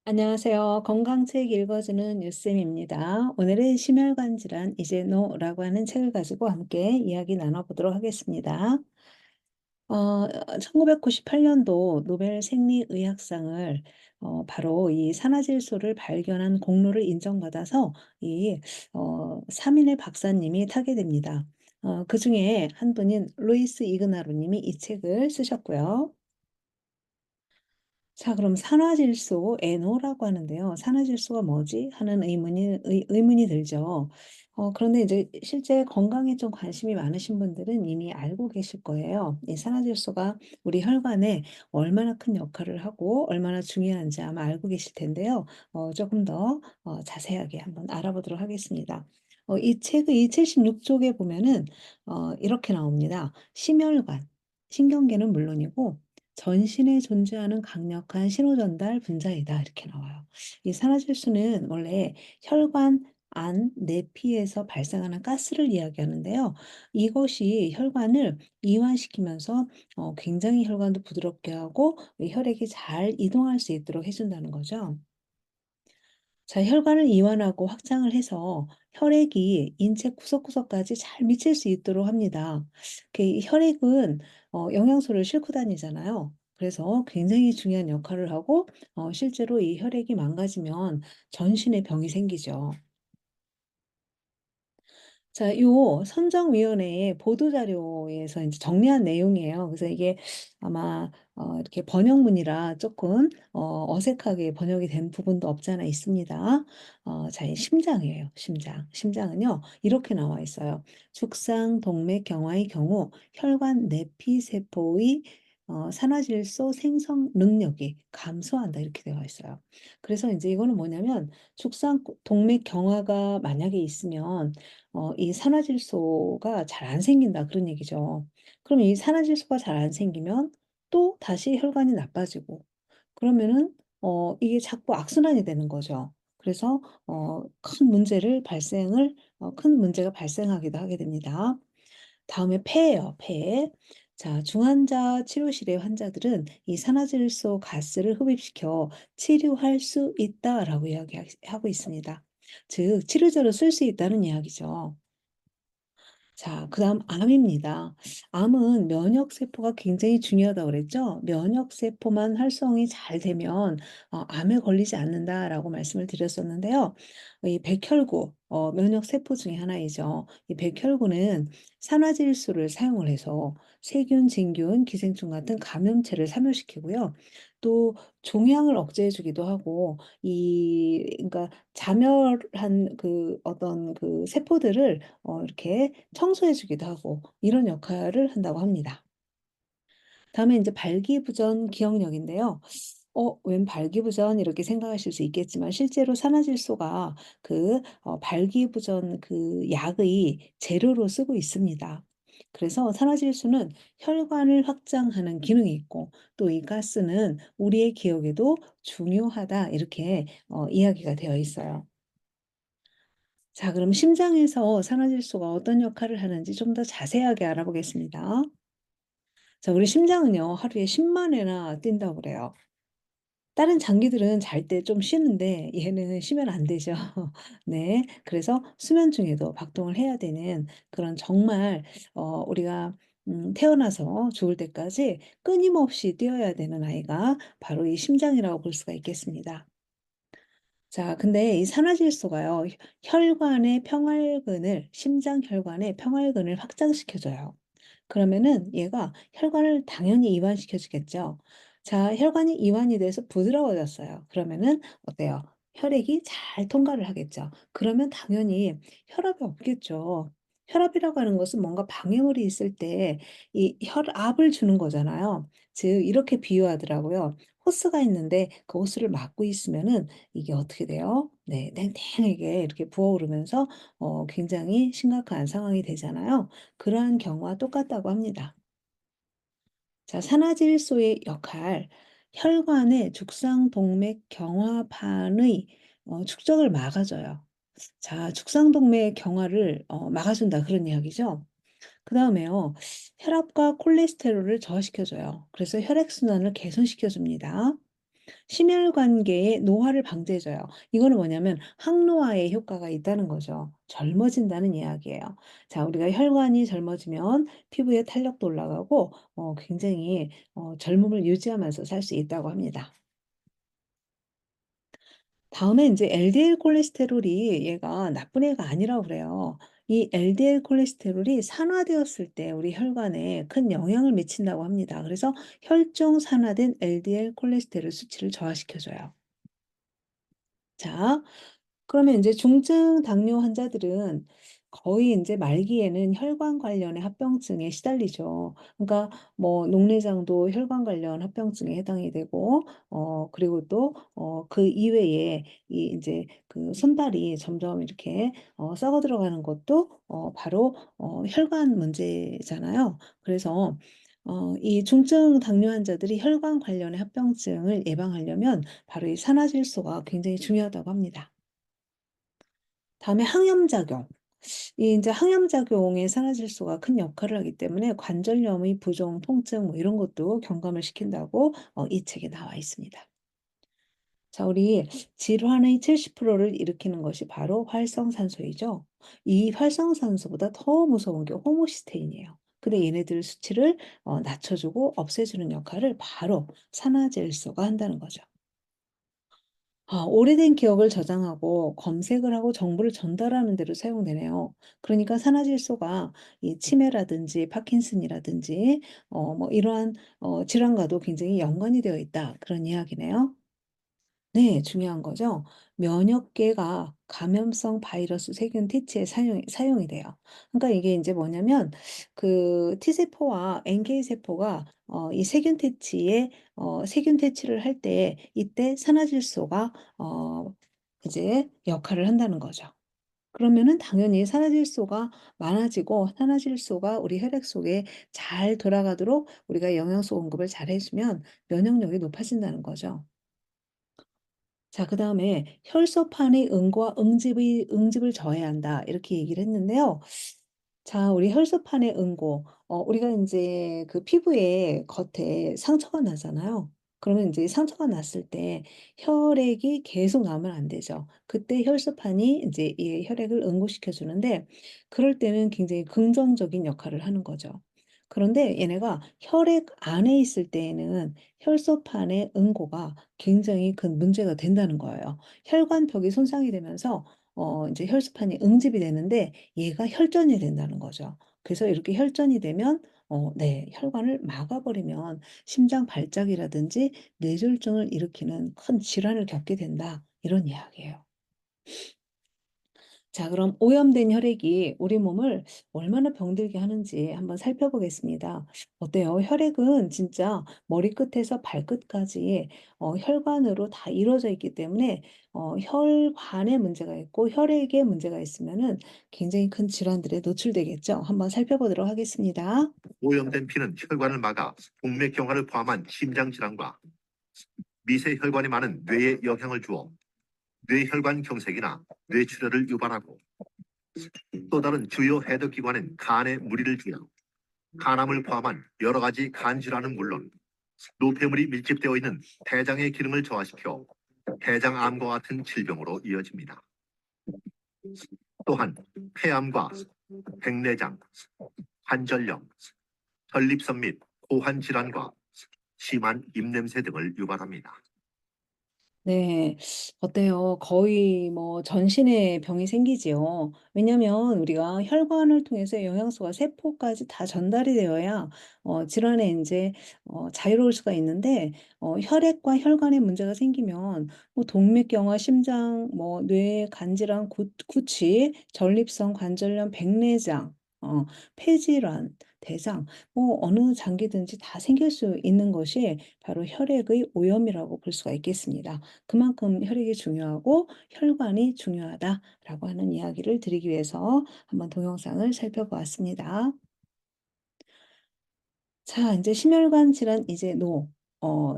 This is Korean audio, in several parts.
안녕하세요. 건강책 읽어주는 유쌤입니다. 오늘은 심혈관 질환 이제 노라고 하는 책을 가지고 함께 이야기 나눠보도록 하겠습니다. 1998년도 노벨 생리의학상을 바로 이 산화질소를 발견한 공로를 인정받아서 이 3인의 박사님이 타게 됩니다. 그중에 한 분인 루이스 이그나로 님이 이 책을 쓰셨고요. 자, 그럼 산화질소 NO라고 하는데요. 산화질소가 뭐지? 하는 의문이 들죠. 그런데 이제 실제 건강에 좀 관심이 많으신 분들은 이미 알고 계실 거예요. 이 산화질소가 우리 혈관에 얼마나 큰 역할을 하고 얼마나 중요한지 아마 알고 계실 텐데요. 조금 더 자세하게 한번 알아보도록 하겠습니다. 이 76쪽에 보면은 이렇게 나옵니다. 심혈관, 신경계는 물론이고 전신에 존재하는 강력한 신호전달 분자이다. 이렇게 나와요. 이 산화질소는 원래 혈관 안 내피에서 발생하는 가스를 이야기하는데요. 이것이 혈관을 이완시키면서 굉장히 혈관도 부드럽게 하고 이 혈액이 잘 이동할 수 있도록 해준다는 거죠. 자, 혈관을 이완하고 확장을 해서 혈액이 인체 구석구석까지 잘 미칠 수 있도록 합니다. 이 혈액은 영양소를 싣고 다니잖아요. 그래서 굉장히 중요한 역할을 하고 실제로 이 혈액이 망가지면 전신에 병이 생기죠. 자, 요 선정위원회의 보도자료에서 이제 정리한 내용이에요. 그래서 이게 아마 이렇게 번역문이라 조금 어색하게 번역이 된 부분도 없지 않아 있습니다. 자, 이 심장이에요. 심장. 심장은요, 이렇게 나와 있어요. 죽상 동맥 경화의 경우 혈관 내피세포의 산화질소 생성 능력이 감소한다. 이렇게 되어 있어요. 그래서 이제 이거는 뭐냐면 죽상 동맥 경화가 만약에 있으면 이 산화질소가 잘 안 생긴다 그런 얘기죠. 그럼 이 산화질소가 잘 안 생기면 또 다시 혈관이 나빠지고 그러면은 이게 자꾸 악순환이 되는 거죠. 그래서 큰 문제가 발생하기도 하게 됩니다. 다음에 폐예요, 폐. 자, 중환자 치료실의 환자들은 이 산화질소 가스를 흡입시켜 치료할 수 있다라고 이야기하고 있습니다. 즉, 치료제로 쓸 수 있다는 이야기죠. 자, 그다음 암입니다. 암은 면역 세포가 굉장히 중요하다고 그랬죠? 면역 세포만 활성이 잘 되면 암에 걸리지 않는다라고 말씀을 드렸었는데요. 이 백혈구 면역 세포 중에 하나이죠. 이 백혈구는 산화질소를 사용을 해서 세균, 진균, 기생충 같은 감염체를 사멸시키고요. 또 종양을 억제해 주기도 하고 그러니까 자멸한 그 어떤 그 세포들을 이렇게 청소해 주기도 하고 이런 역할을 한다고 합니다. 다음에 이제 발기부전 기억력인데요. 웬 발기부전 이렇게 생각하실 수 있겠지만 실제로 산화질소가 발기부전 그 약의 재료로 쓰고 있습니다. 그래서 산화질소는 혈관을 확장하는 기능이 있고 또 이 가스는 우리의 기억에도 중요하다 이렇게 이야기가 되어 있어요. 자, 그럼 심장에서 산화질소가 어떤 역할을 하는지 좀 더 자세하게 알아보겠습니다. 자, 우리 심장은요, 하루에 10만 회나 뛴다고 그래요. 다른 장기들은 잘 때 좀 쉬는데 얘는 쉬면 안 되죠. 네. 그래서 수면 중에도 박동을 해야 되는 그런 정말 우리가 태어나서 죽을 때까지 끊임없이 뛰어야 되는 아이가 바로 이 심장이라고 볼 수가 있겠습니다. 자, 근데 이 산화질소가요, 혈관의 평활근을 심장 혈관의 평활근을 확장시켜 줘요. 그러면은 얘가 혈관을 당연히 이완시켜 주겠죠. 자, 혈관이 이완이 돼서 부드러워졌어요. 그러면은 어때요? 혈액이 잘 통과를 하겠죠. 그러면 당연히 혈압이 없겠죠. 혈압이라고 하는 것은 뭔가 방해물이 있을 때 이 혈압을 주는 거잖아요. 즉 이렇게 비유하더라고요. 호스가 있는데 그 호스를 막고 있으면은 이게 어떻게 돼요? 네, 땡땡하게 이렇게 부어오르면서 굉장히 심각한 상황이 되잖아요. 그러한 경우와 똑같다고 합니다. 자, 산화질소의 역할, 혈관의 죽상동맥 경화판의 축적을 막아줘요. 자, 죽상동맥 경화를 막아준다 그런 이야기죠. 그다음에요. 혈압과 콜레스테롤을 저하시켜 줘요. 그래서 혈액순환을 개선시켜 줍니다. 심혈관계의 노화를 방지해줘요. 이거는 뭐냐면 항노화에 효과가 있다는 거죠. 젊어진다는 이야기예요. 자, 우리가 혈관이 젊어지면 피부의 탄력도 올라가고 굉장히 젊음을 유지하면서 살 수 있다고 합니다. 다음에 이제 LDL 콜레스테롤이 얘가 나쁜 애가 아니라고 그래요. 이 LDL 콜레스테롤이 산화되었을 때 우리 혈관에 큰 영향을 미친다고 합니다. 그래서 혈중 산화된 LDL 콜레스테롤 수치를 저하시켜줘요. 자, 그러면 이제 중증 당뇨 환자들은 거의 이제 말기에는 혈관 관련의 합병증에 시달리죠. 그러니까 뭐 녹내장도 혈관 관련 합병증에 해당이 되고 그리고 또 그 이외에 이 인제 그 손발이 점점 이렇게 썩어 들어가는 것도 바로 혈관 문제잖아요. 그래서 이 중증 당뇨 환자들이 혈관 관련의 합병증을 예방하려면 바로 이 산화질소가 굉장히 중요하다고 합니다. 다음에 항염작용. 이 인제 항염작용에 산화질소가 큰 역할을 하기 때문에 관절염의 부종, 통증 뭐 이런 것도 경감을 시킨다고 이 책에 나와 있습니다. 자, 우리 질환의 70%를 일으키는 것이 바로 활성산소이죠. 이 활성산소보다 더 무서운 게 호모시스테인이에요. 근데 얘네들 수치를 낮춰주고 없애주는 역할을 바로 산화질소가 한다는 거죠. 오래된 기억을 저장하고 검색을 하고 정보를 전달하는 데로 사용되네요. 그러니까 산화질소가 이 치매라든지 파킨슨이라든지 뭐 이러한 질환과도 굉장히 연관이 되어 있다. 그런 이야기네요. 네, 중요한 거죠. 면역계가 감염성 바이러스 세균 퇴치에 사용이 돼요. 그러니까 이게 이제 뭐냐면 그 T세포와 NK 세포가 이 세균 퇴치에 세균 퇴치를 할 때 이때 산화질소가 이제 역할을 한다는 거죠. 그러면은 당연히 산화질소가 많아지고 산화질소가 우리 혈액 속에 잘 돌아가도록 우리가 영양소 공급을 잘 해 주면 면역력이 높아진다는 거죠. 자, 그다음에 "혈소판의 응고와 응집을 저해야 한다." 이렇게 얘기를 했는데요. 자, 우리 혈소판의 응고. 우리가 인제 그 피부에 겉에 상처가 나잖아요. 그러면 인제 상처가 났을 때 혈액이 계속 나오면 안 되죠. 그때 혈소판이 인제 이 혈액을 응고시켜 주는데 그럴 때는 굉장히 긍정적인 역할을 하는 거죠. 그런데 얘네가 혈액 안에 있을 때에는 혈소판의 응고가 굉장히 큰 문제가 된다는 거예요. 혈관벽이 손상이 되면서 인제 혈소판이 응집이 되는데 얘가 혈전이 된다는 거죠. 그래서 이렇게 혈전이 되면 네, 혈관을 막아 버리면 심장 발작이라든지 뇌졸중을 일으키는 큰 질환을 겪게 된다. 이런 이야기예요. 자, 그럼 오염된 혈액이 우리 몸을 얼마나 병들게 하는지 한번 살펴보겠습니다. 어때요? 혈액은 진짜 머리끝에서 발끝까지 혈관으로 다 이루어져 있기 때문에 혈관에 문제가 있고 혈액에 문제가 있으면은 굉장히 큰 질환들에 노출되겠죠. 한번 살펴보도록 하겠습니다. 오염된 피는 혈관을 막아 동맥경화를 포함한 심장 질환과 미세 혈관이 많은 뇌에 영향을 주어 뇌혈관 경색이나 뇌출혈을 유발하고 또 다른 주요 해독 기관인 간에 무리를 주어 간암을 포함한 여러 가지 간 질환은 물론 노폐물이 밀집되어 있는 대장의 기능을 저하시켜 대장암과 같은 질병으로 이어집니다. 또한 폐암과 백내장, 관절염, 전립선 및 호환 질환과 심한 입냄새 등을 유발합니다. 네. 어때요? 거의 뭐 전신에 병이 생기지요. 왜냐면 우리가 혈관을 통해서 영양소가 세포까지 다 전달이 되어야 질환에 인제 자유로울 수가 있는데 혈액과 혈관에 문제가 생기면 뭐 동맥경화, 심장, 뭐 뇌, 간 질환, 구취, 전립선, 관절염, 백내장, 폐질환, 대장 뭐 어느 장기든지 다 생길 수 있는 것이 바로 혈액의 오염이라고 볼 수가 있겠습니다. 그만큼 혈액이 중요하고 혈관이 중요하다라고 하는 이야기를 드리기 위해서 한번 동영상을 살펴보았습니다. 자, 이제 심혈관 질환 이제 노.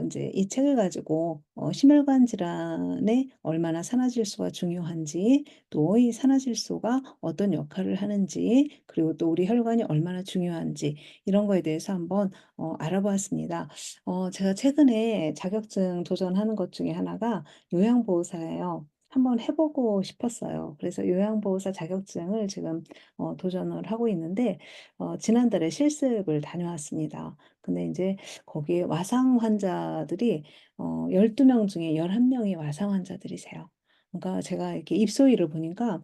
인제 이 책을 가지고 심혈관 질환에 얼마나 산화질소가 중요한지, 또 이 산화질소가 어떤 역할을 하는지, 그리고 또 우리 혈관이 얼마나 중요한지, 이런 거에 대해서 한번 알아보았습니다. 제가 최근에 자격증 도전하는 것 중에 하나가 요양보호사예요. 한번 해 보고 싶었어요. 그래서 요양보호사 자격증을 지금 도전을 하고 있는데, 지난달에 실습을 다녀왔습니다. 근데 인제 거기에 와상 환자들이 12명 중에 11 명이 와상 환자들이세요. 그러니까 제가 이렇게 입소일을 보니까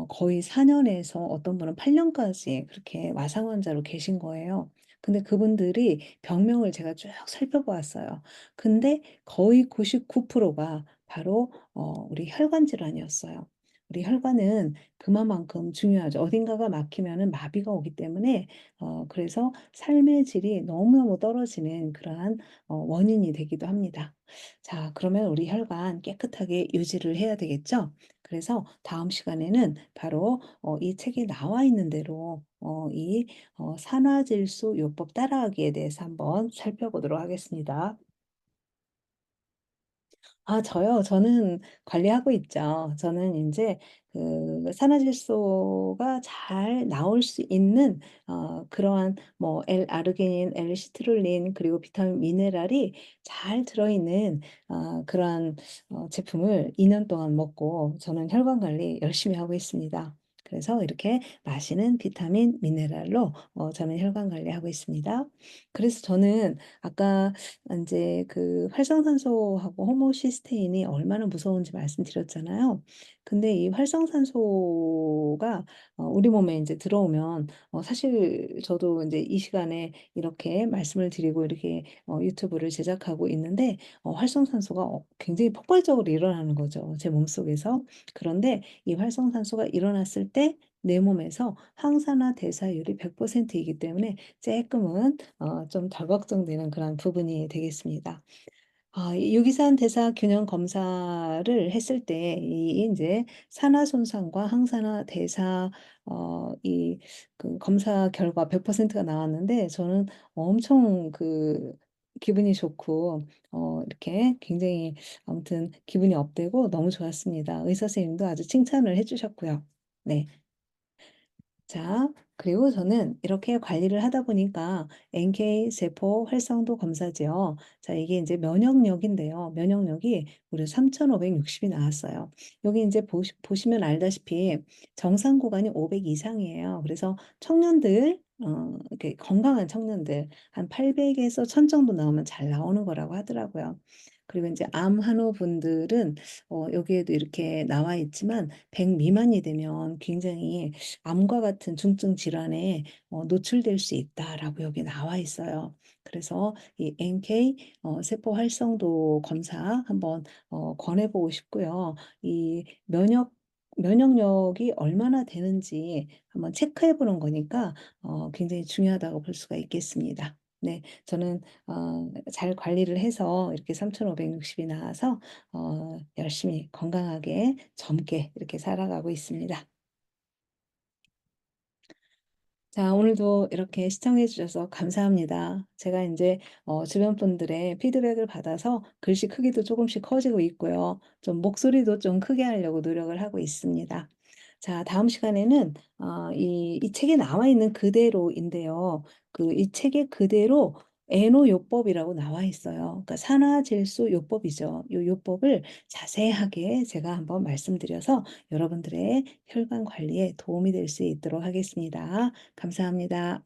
거의 4 년에서 어떤 분은 8 년까지 그렇게 와상 환자로 계신 거예요. 근데 그분들이 병명을 제가 쭉 살펴보았어요. 근데 거의 99%가 바로 우리 혈관 질환이었어요. 우리 혈관은 그만큼 중요하죠. 어딘가가 막히면은 마비가 오기 때문에 그래서 삶의 질이 너무너무 떨어지는 그러한 원인이 되기도 합니다. 자, 그러면 우리 혈관 깨끗하게 유지를 해야 되겠죠? 그래서 다음 시간에는 바로 이 책에 나와 있는 대로 이 산화질소 요법 따라하기에 대해서 한번 살펴보도록 하겠습니다. 아, 저요? 저는 관리하고 있죠. 저는 인제 그 산화질소가 잘 나올 수 있는 그러한 뭐 L아르기닌, L시트룰린, 그리고 비타민, 미네랄이 잘 들어있는 그러한 제품을 2년 동안 먹고 저는 혈관 관리 열심히 하고 있습니다. 그래서 이렇게 마시는 비타민, 미네랄로 저는 혈관 관리하고 있습니다. 그래서 저는 아까 인제 그 활성산소하고 호모시스테인이 얼마나 무서운지 말씀드렸잖아요. 근데 이 활성산소가 우리 몸에 인제 들어오면, 사실 저도 인제 이 시간에 이렇게 말씀을 드리고 이렇게 유튜브를 제작하고 있는데, 활성산소가 굉장히 폭발적으로 일어나는 거죠, 제 몸속에서. 그런데 이 활성산소가 일어났을 때 내 몸에서 항산화 대사율이 100% 이기 때문에 쪼끔은 좀 덜 걱정되는 그런 부분이 되겠습니다. 이 유기산 대사 균형 검사를 했을 때 이 인제 산화 손상과 항산화 대사 이 그 검사 결과 100%가 나왔는데, 저는 엄청 기분이 좋고 이렇게 굉장히 아무튼 기분이 업되고 너무 좋았습니다. 의사 선생님도 아주 칭찬을 해 주셨고요. 네. 자, 그리고 저는 이렇게 관리를 하다 보니까 NK 세포 활성도 검사지요. 자, 이게 이제 면역력인데요. 면역력이 무려 3,560이 나왔어요. 여기 이제 보시면 알다시피 정상 구간이 500 이상이에요. 그래서 청년들, 이렇게 건강한 청년들 한 800에서 1000 정도 나오면 잘 나오는 거라고 하더라고요. 그리고 이제 암 환우분들은 여기에도 이렇게 나와 있지만 100 미만이 되면 굉장히 암과 같은 중증 질환에 노출될 수 있다라고 여기 나와 있어요. 그래서 이 NK 세포 활성도 검사 한번 권해 보고 싶고요. 이 면역력이 얼마나 되는지 한번 체크해 보는 거니까 굉장히 중요하다고 볼 수가 있겠습니다. 네. 저는 잘 관리를 해서 이렇게 3,560이 나와서 열심히 건강하게 젊게 이렇게 살아가고 있습니다. 자, 오늘도 이렇게 시청해 주셔서 감사합니다. 제가 이제 주변 분들의 피드백을 받아서 글씨 크기도 조금씩 커지고 있고요. 좀 목소리도 좀 크게 하려고 노력을 하고 있습니다. 자, 다음 시간에는 이 책에 나와 있는 그대로인데요. 이 책에 그대로 애노 요법이라고 나와 있어요. 그러니까 산화질소 요법이죠. 요 요법을 자세하게 제가 한번 말씀드려서 여러분들의 혈관 관리에 도움이 될 수 있도록 하겠습니다. 감사합니다.